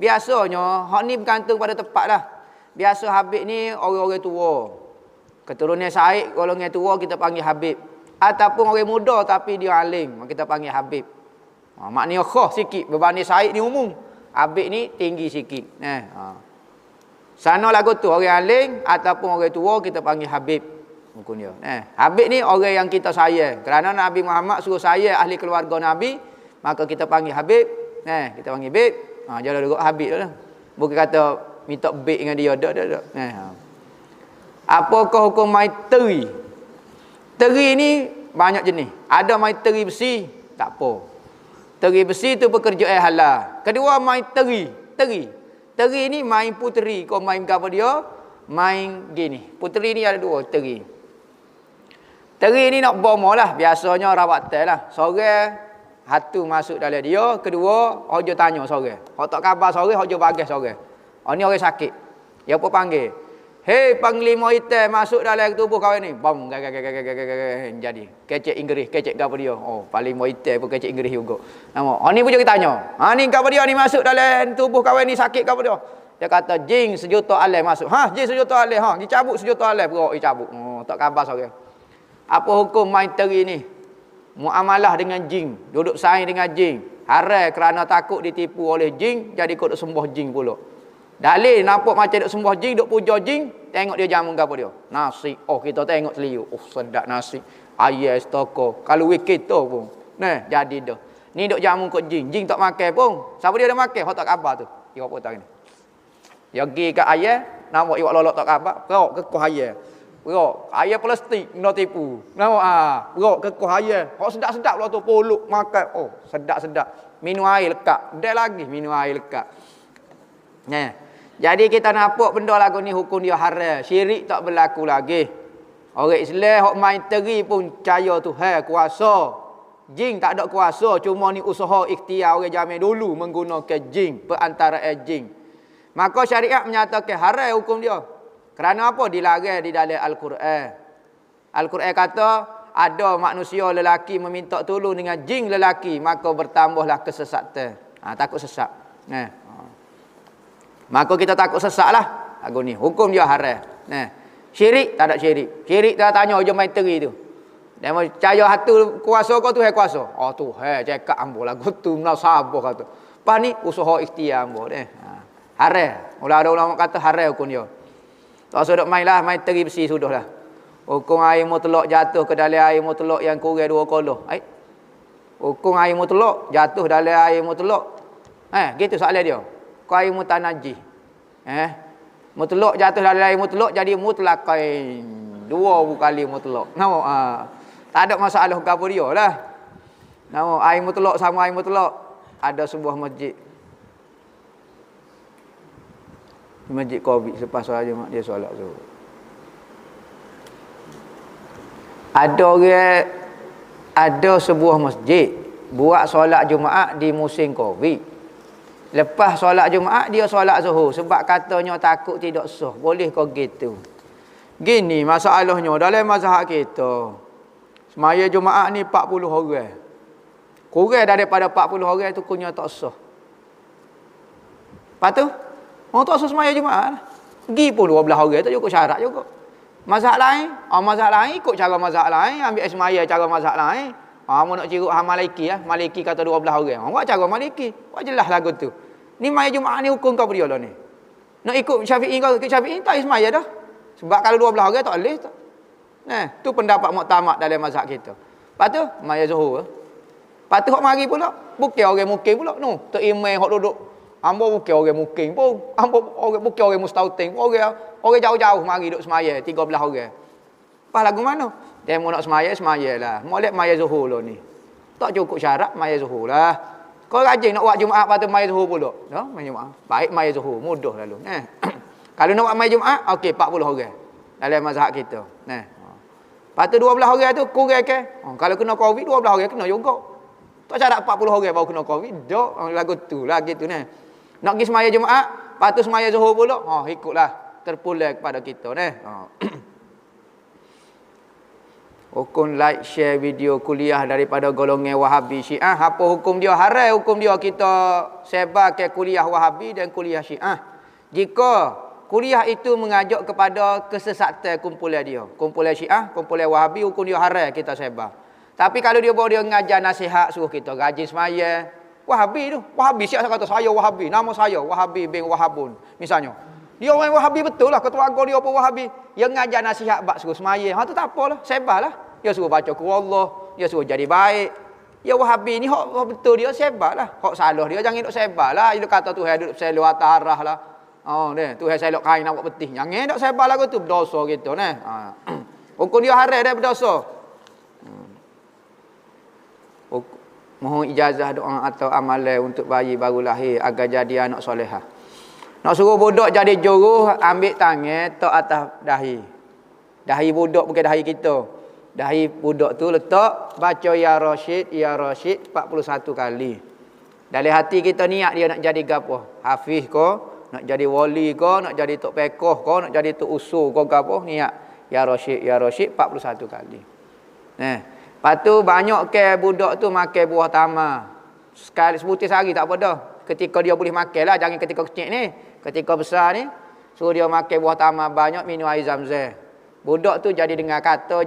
Biasanya hak ni bergantung pada tempat lah. Biasa Habib ni orang-orang tua. Keturunan Said golongan tua kita panggil Habib. Ataupun orang muda tapi dia alim, kita panggil Habib. Maknanya khas sikit berbanding Said ni umum. Habib ni tinggi sikit. Sana lagu tu orang alim ataupun orang tua kita panggil Habib. Hukum dia. Habib ni orang yang kita sayang. Kerana Nabi Muhammad suruh sayang ahli keluarga Nabi, maka kita panggil Habib. Kita panggil Habib. Jangan duduk Habib lah. Bukan kata minta beg dengan dia. Tak. Apakah hukum mai teri? Teri ni banyak jenis. Ada mai teri besi, tak apa. Teri besi tu pekerjaan halal. Kedua mai teri. Teri ni main puteri. Kau main apa dia? Main gini. Puteri ni ada dua teri. Teri ni nak bomo lah. Biasanya rawatan lah. Sore hatu masuk dalam dia. Kedua, hojo tanya sore. Hok tak khabar sore, hojo bagas sore. Ni orang sakit. Dia apa panggil? Hei panglima hitam masuk dalam tubuh kawan ni. Bam jadi. Kecek Inggeris, kecek gapo dia. Panglima hitam pun kecek Inggeris juga. Nama. Ni pun kita tanya. Ni gapo dia ni masuk dalam tubuh kawan ni sakit gapo dia? Dia kata jin sejuta alai masuk. Jin sejuta alai. Dicabut sejuta alai perok dicabut. Tak khabar sore. Apa hukum main teri ni? Muamalah dengan jin, duduk saing dengan jin. Haram kerana takut ditipu oleh jin, jadi kau duk sembah jin pula. Dalil nampak macam duk sembah jin, duk puja jin, tengok dia jamu gapo dia? Nasi. Kita tengok seliu. Sedap nasi. Ayam stoko. Kalau wikit tu pun. Jadi dah. Ni duk jamu kat jin. Jin tak makan pun. Siapa dia dah makan? Hok tak khabar tu. Dia apa tak ni? Dia pergi kat ayam, nampak iwak lolok tak khabar, perok kekuh ayam. Perok. Ayam plastik nak tipu. Nampak perok kekuh ayam. Hok sedap-sedap lah tu poluk makan. Sedap-sedap. Minum air lekat. Dah lagi minum air lekat. Jadi kita nampak benda lagu ni hukum dia haram. Syirik tak berlaku lagi. Orang Islam hok main teri pun percaya Tuhan kuasa. Jin tak ada kuasa, cuma ni usaha ikhtiar orang zaman dulu menggunakan jin, perantaraan jin. Maka syariat menyatakan haram hukum dia. Kerana apa? Dilarang di dalam Al-Quran. Al-Quran kata ada manusia lelaki meminta tolong dengan jin lelaki, maka bertambahlah kesesatan. Takut sesat. Maka kita takut sesat lah. Lagu ni hukum dia haram. Syirik tak ada syirik. Syirik tak tanya je main teri tu. Dia percaya hatu kuasa kau tu kuasa. Tuhan cakap ambo lagu tu menasabah kata. Pas ni usaha ikhtiar ambo deh. Haram. Ada ulama kata haram hukum dia. Tak usah duk main lah, main teri besi sudahlah. Hukum air mutlak jatuh ke dalam air mutlak yang kurang 2 kolah. Hukum air mutlak jatuh dalam air mutlak. Gitu soalan dia. Kau air mutanajis. Mutlak jatuh dalam air mutlak jadi mutlaqain. Dua kali mutlak. Nampak? Tak ada masalah apa dia lah. Nampak? Air mutlak sama air mutlak. Ada sebuah masjid. Masjid Covid selepas solat Jumaat dia solat zuhur. Ada sebuah masjid buat solat Jumaat di musim Covid. Lepas solat Jumaat dia solat zuhur sebab katanya takut tidak sah. Boleh kau gitu? Gini masalahnya dalam mazhab kita. Semaya Jumaat ni 40 orang. Kurang daripada 40 orang tu kunya tak sah. Lepas tu orang tak sah semaya Jumaat. Pergi pun 12 orang tu cukup syarat juga. Mazhab lain, mazhab lain ikut cara mazhab lain, ambil semaya cara mazhab lain. Mau nak ciruk Maliki lah. Maliki kata 12 orang. Buat cara Maliki. Buat jelas lagu tu. Ni maya Jumaat ni hukum kau beri lah ni. Nak ikut Syafi'i kau ikut Syafi'i tak semaya dah. Sebab kalau 12 orang tak boleh tak. Tu pendapat muktamad dalam mazhab kita. Lepas tu maya zuhur. Lepas tu hok mari pula. Bukan orang mukim pula. Tok imam hok duduk. Ambo bukan orang mukim pun. Ambo orang bukan orang mustautin. Orang jauh-jauh mari duduk semaya 13 orang. Lepas lagu mana? Dia mau nak semaya lah. Molek maya zuhur lah ni. Tak cukup syarat maya zuhur lah. Kau rajin nak buat Jumaat lepas tu maya zuhur pula. Maya Jumaat. Baik maya zuhur. Mudah lalu. Kalau nak buat maya Jumaat, okey 40 orang. Dalam mazhab kita. Lepas tu 12 orang tu kurang ke? Kalau kena Covid 12 orang kena juga. Tak syarat 40 orang baru kena Covid. Tak. Lagu tu lah gitu ni. Nak pergi semaya Jumaat, lepas tu semaya zuhur pula. Ikutlah. Terpulang kepada kita ni. Hukum like share video kuliah daripada golongan Wahabi Syiah. Apa hukum dia? Haram hukum dia kita sebar ke kuliah Wahabi dan kuliah Syiah. Jika kuliah itu mengajak kepada kesesatan kumpulan dia. Kumpulan Syiah, kumpulan Wahabi, hukum dia haram kita sebar. Tapi kalau dia bawa dia mengajar nasihat, suruh kita rajin semaya. Wahabi tu. Wahabi Syiah kata saya Wahabi. Nama saya Wahabi bin Wahabun. Misalnya. Dia orang Wahabi betul lah. Ketua agama dia apa Wahabi. Dia mengajar nasihat bak suruh semaya. Tu tak apalah. Sebarlah. Dia suruh baca Quran Allah. Dia suruh jadi baik. Ya Wahabi ni hak betul dia sebarlah. Hak salah dia jangan duk sebarlah. Dia kata Tuhan duduk selok atas arah lah. Tuhan selok kain nak buat betih. Jangan duk sebar lagu tu berdosa gitu ni. Hukum dia haram dah berdosa. Mohon ijazah doa atau amalan untuk bayi baru lahir agar jadi anak solehah. Nak suruh budak jadi juruh, ambil tangan tok atas dahi. Dahi budak bukan dahi kita. Dahi budak tu letak baca ya Rashid 41 kali. Dalam hati kita niat dia nak jadi gapo? Hafiz ko, nak jadi wali ko, nak jadi tok pekoh ko, nak jadi tok usul ko gapo? Niat ya Rashid 41 kali. Lepas tu banyak ke budak tu makan buah tamar. Sekali sebutir sehari tak apa dah. Ketika dia boleh makan lah. Jangan ketika kecil ni. Ketika besar ni. Suruh dia makan buah tamar banyak. Minum air zam-zam. Budak tu jadi dengar kata.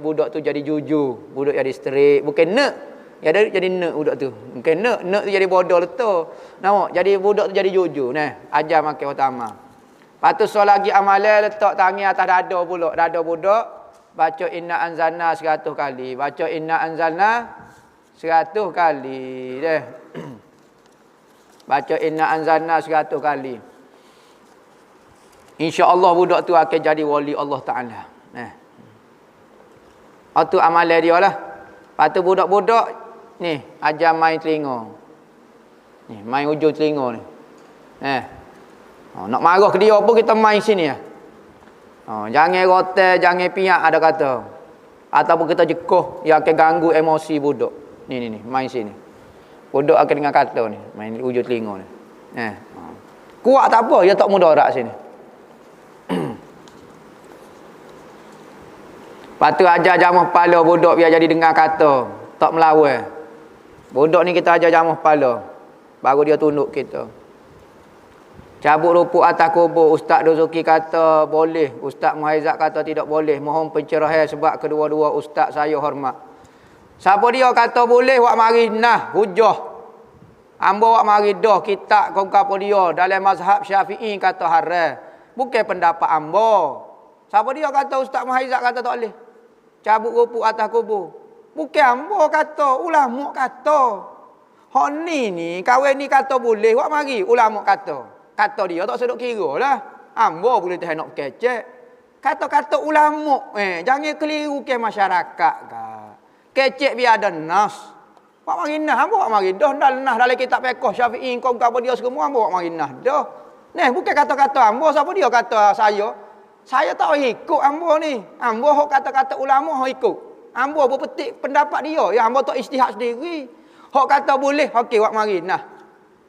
Budak tu jadi jujur. Budak jadi strik. Bukan nek. Jadi nek budak tu. Bukan nek. Nek tu jadi bodoh letak. Nampak? Jadi budak tu jadi jujur. Ajar makan buah tamar. Lepas tu so lagi amalan letak tangan atas dada pula. Dada budak. Baca inna anzalna 100 kali. Baca inna anzalna 100 kali. Baca inna anzalna 100 kali. InsyaAllah budak tu akan jadi wali Allah Ta'ala. Itu amalan dia lah. Lepas tu budak-budak ni ajar main telinga. Ni main hujung telinga ni. Nak marah ke dia pun kita main sini lah. Jangan rotel, jangan piak ada kata. Ataupun kita jekoh yang akan ganggu emosi budak. Ni main sini. Budak akan dengar kata ni, main hujung telinga ni. Kuat tak apa, dia tak mudarat sini. Lepas tu ajar jamah kepala budak biar jadi dengar kata, tak melawan. Budak ni kita ajar jamah kepala. Baru dia tunduk kita. Cabut rupuk atas kubur. Ustaz Dozuki kata boleh. Ustaz Muhaizat kata tidak boleh. Mohon pencerahan sebab kedua-dua ustaz saya hormat. Siapa dia kata boleh, wak mari nah hujah. Ambo wak mari dah kitab kau apa dia dalam mazhab Syafi'i kata haram. Bukan pendapat ambo. Siapa dia kata Ustaz Muhaizat kata tak boleh. Cabut rupuk atas kubur. Bukan ambo kata, ulama kata. Hak ni kahwin ni kata boleh, wak mari ulama kata. Kata dia tak sedok kira lah. Ambo boleh tahan nak kecek. Kata-kata ulama, jangan keliru ke masyarakat kak. Kecek biar ada nas. Wak mari nah, ambo wak mari dah nas dalam kitab fiqh Syafi'i kau apa dia semua ambo wak mari nah dah. Nah, bukan kata-kata ambo, siapa dia kata saya? Saya tak ikut ambo ni. Ambo hok kata-kata ulama hok ikut. Ambo berpetik pendapat dia. Ya ambo tak ijtihad sendiri. Hok kata boleh, okey wak mari nah.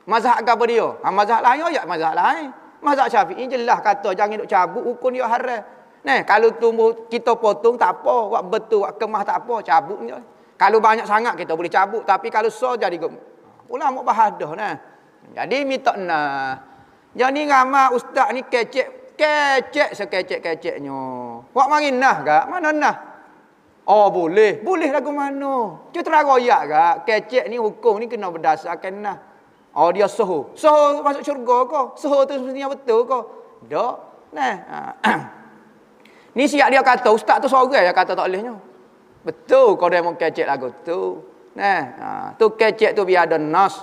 Mazhab apa dia? Mazhab lain ya mazhab lain. Mazhab Syafi'i jelas kata jangan duk cabut hukum dia haram. Nah, kalau tumbuh kita potong tak apa, wak betul wak kemah tak apa, cabut je. Kalau banyak sangat kita boleh cabut, tapi kalau so jadi ulama bahadah nah. Jadi minta nah. Jadi ramai ustaz ni kecek sekecek-keceknya. Wak mari nah gak? Mana nah? Oh boleh. Boleh lagu mana? Cuma royak gak. Kecek ni hukum ni kena berdasarkan nah. Oh dia soho. Soho masuk syurga ke? Soho tu sebenarnya betul ke? Tak. Nah. Ni siap dia kata ustaz tu seorang yang kata tak bolehnya. Betul kau dia mau kecek lagu tu. Nah, tu kecek tu biar ada nas.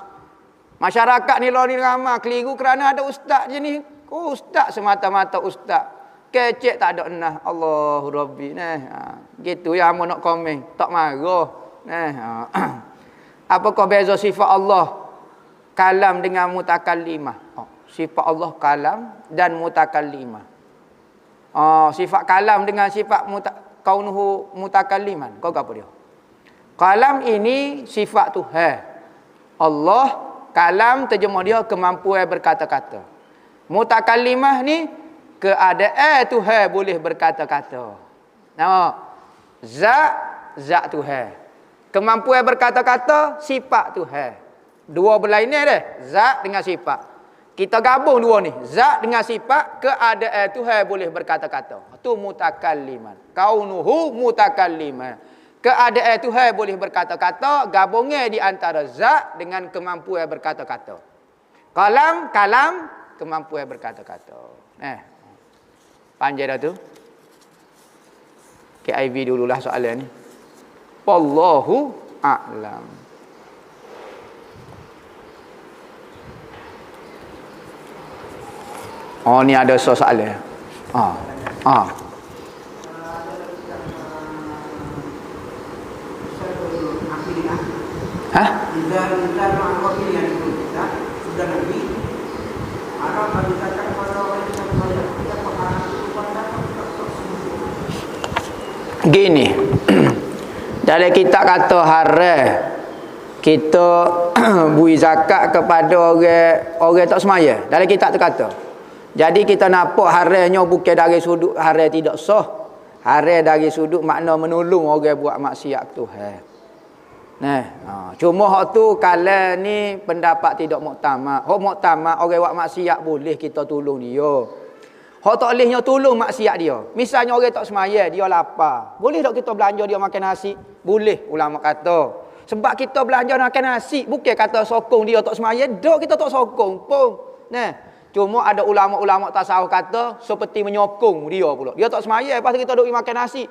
Masyarakat ni ni ramai keliru kerana ada ustaz je ni. Ustaz semata-mata ustaz. Kecek tak ada nah. Allahu Rabbi. Nah, gitu ya hamba nak komen. Tak marah. Nah. Apakah beza sifat Allah kalam dengan mutakallimah? Sifat Allah kalam dan mutakallimah. Sifat kalam dengan sifat kaunuhu mutakalliman. Kau apa dia? Kalam ini sifat Tuhan. Allah, kalam terjemah dia kemampuan berkata-kata. Mutakallimah ni keadaan Tuhan boleh berkata-kata. Nampak? Zat Tuhan. Kemampuan berkata-kata sifat Tuhan. Dua berlainan dah, zat dengan sifat. Kita gabung dua ni, zat dengan sifat, keadaan Tuhan boleh berkata-kata. Itu mutakalliman. Kaunuhu mutakalliman. Keadaan Tuhan boleh berkata-kata, gabungnya di antara zat dengan kemampuan berkata-kata. Kalam, kemampuan berkata-kata. Panjang dah tu. KIV dululah soalan ni. Wallahu a'lam. Oh ni ada soalan. Hah? Gini. Dalam kitab kata haram kita bui zakat kepada orang tak semaya. Dalam kitab tu kata. Jadi kita nampak haramnya bukan dari sudut haram tidak sah. Haram dari sudut makna menolong orang buat maksiat Tuhan. Cuma hak tu kalau ni pendapat tidak muktamad. Hak muktamad orang buat maksiat boleh kita tolong dia. Hak tak bolehnya tolong maksiat dia. Misalnya orang tak semaya, dia lapar. Boleh tak kita belanja dia makan nasi? Boleh ulama kata. Sebab kita belanja makan nasi, bukan kata sokong dia tak semaya, dak kita tak sokong pun. Cuma ada ulama-ulama tasawuf kata seperti menyokong dia pula. Dia tak semaya, lepas tu kita duk makan nasi.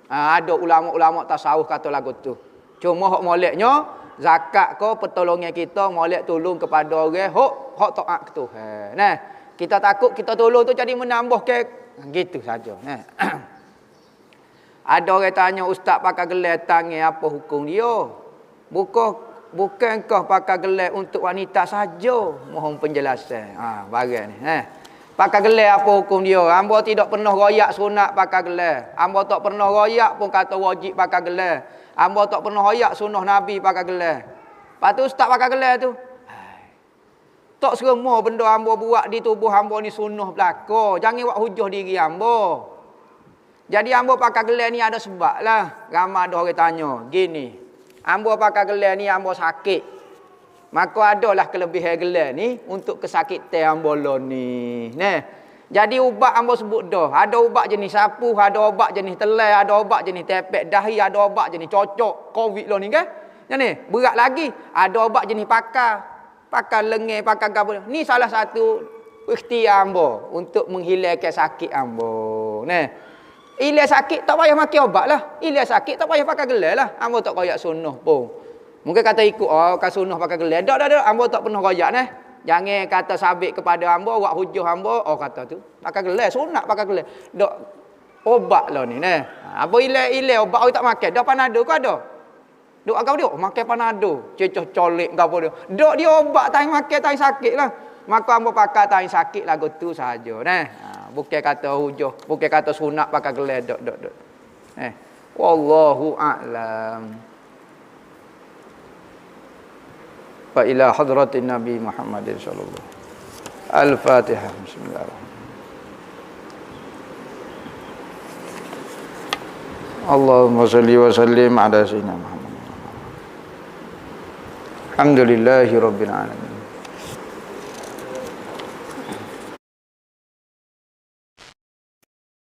Ada ulama-ulama tasawuf kata lagu tu. Cuma hak moleknya zakat ke pertolongan kita molek tolong kepada orang hak taat ke Tuhan. Kita takut kita tolong tu jadi menambah ke gitu saja. Ada orang tanya ustaz pakai gelar tangan apa hukum dia? Bukankah pakai gelar untuk wanita saja? Mohon penjelasan. Barang ni. Pakai gelar apa hukum dia? Hamba tidak pernah royak sunat pakai gelar. Hamba tak pernah royak pun kata wajib pakai gelar. Hamba tak pernah royak sunnah Nabi pakai gelar. Lepas tu ustaz pakai gelar tu. Tak semua benda hamba buat di tubuh hamba ni sunnah belaka. Jangan buat hujah diri hamba. Jadi hamba pakai gelar ni ada sebab lah. Ramai ada orang tanya. Gini. Hamba pakai gelar ni hamba sakit. Maka adalah kelebihan gelar ni untuk kesakitan hamba lah ni. Jadi ubat hamba sebut dah. Ada ubat jenis sapu, ada ubat jenis telai, ada ubat jenis tepek dahi, ada ubat jenis cocok COVID lah ni kan. Jadi berat lagi. Ada ubat jenis pakar. Pakar lengan, pakar gabung. Ni salah satu ikhtiar hamba untuk menghilangkan sakit hamba. Ilia sakit tak payah makan obat lah. Ilia sakit tak payah pakai gelar lah. Ambo tak koyak sunnah pun. Mungkin kata ikut kan sunnah pakai gelar. Tak. Ambo tak pernah koyak nah. Jangan kata sabit kepada ambo, awak hujah ambo. Kata tu. Pakai gelar, sunat pakai gelar. Dok obat lah ni nah. Apa ilia obat orang tak makan. Dah panado kau ada. Dok agak dia makan panado. Cecoh colik kau apa dia. Dok dia obat tak makan tak sakit lah. Maka ambo pakai tak sakit lah tu saja nah. Bukan kata hujah, bukan kata sunat pakai gelar dok. Wallahu a'lam. Wa ila hadratin Nabi Muhammadin sallallahu. Al-Fatihah. Bismillahirrahmanirrahim. Allahumma salli wa sallim ala sayyidina Muhammad. Alhamdulillahi rabbil alamin.